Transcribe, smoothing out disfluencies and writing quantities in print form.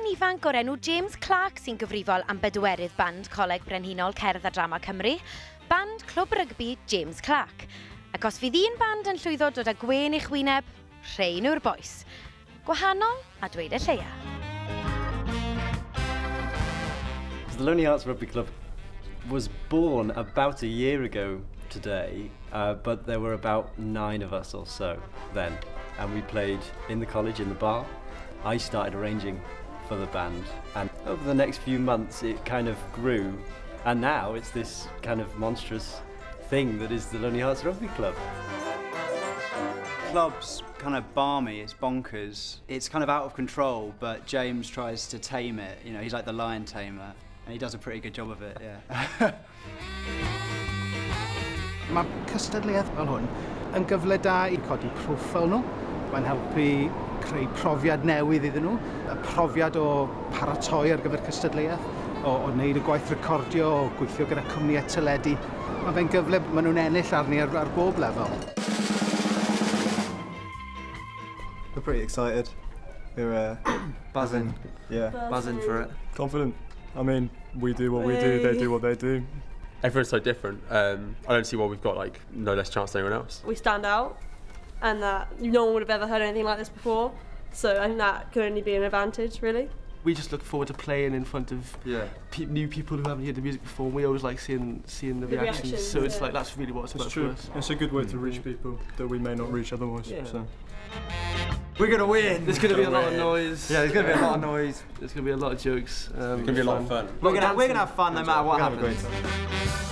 ifanc o'r enw James Clark sy'n gyfrifol am bedwerydd band Coleg Brenhinol Cerdd a Dramâu Cymru, band Clwb Rygbi James Clark. Ac os fydd un band yn llwyddo dod â gwen i'ch wyneb, rhain yw'r boes. Gwahanol a dweud y lleia. The Lonely Hearts Rugby Club was born about a year ago today, but there were about 9 of us or so then, and we played in the college in the bar. I started arranging for the band, and over the next few months it kind of grew, and now it's this kind of monstrous thing that is the Lonely Hearts Rugby Club. Club's kind of balmy, it's bonkers. It's kind of out of control, but James tries to tame it. You know, he's like the lion tamer, and he does a pretty good job of it, yeah. Mae cystadleuaeth fel hwn yn gyfle da i codi proffil nhw. Mae'n helpu creu profiad newydd iddyn nhw. Y profiad o paratoi ar gyfer cystadleuaeth, o wneud y gwaith recordio, o gweithio gyda cwmnïau teledu. Mae fe'n gyfle, maen nhw'n ennill arni ar bob lefel. We're pretty excited. We're buzzing. Yeah. Buzzing for it. Confident. I mean, we do what we do, they do what they do. Everyone's so different. I don't see why we've got like no less chance than anyone else. We stand out, and that no one would have ever heard anything like this before. So I think that could only be an advantage, really. We just look forward to playing in front of new people who haven't heard the music before. We always like seeing the reactions. So it's like that's really what it's about for us. It's a good way to reach people that we may not reach otherwise. Yeah. So. We're gonna win. There's gonna be a lot of noise. Yeah, there's gonna be a lot of noise. There's gonna be a lot of jokes. It's gonna be a lot of fun. We're gonna have fun no matter what happens. We're gonna have a great time.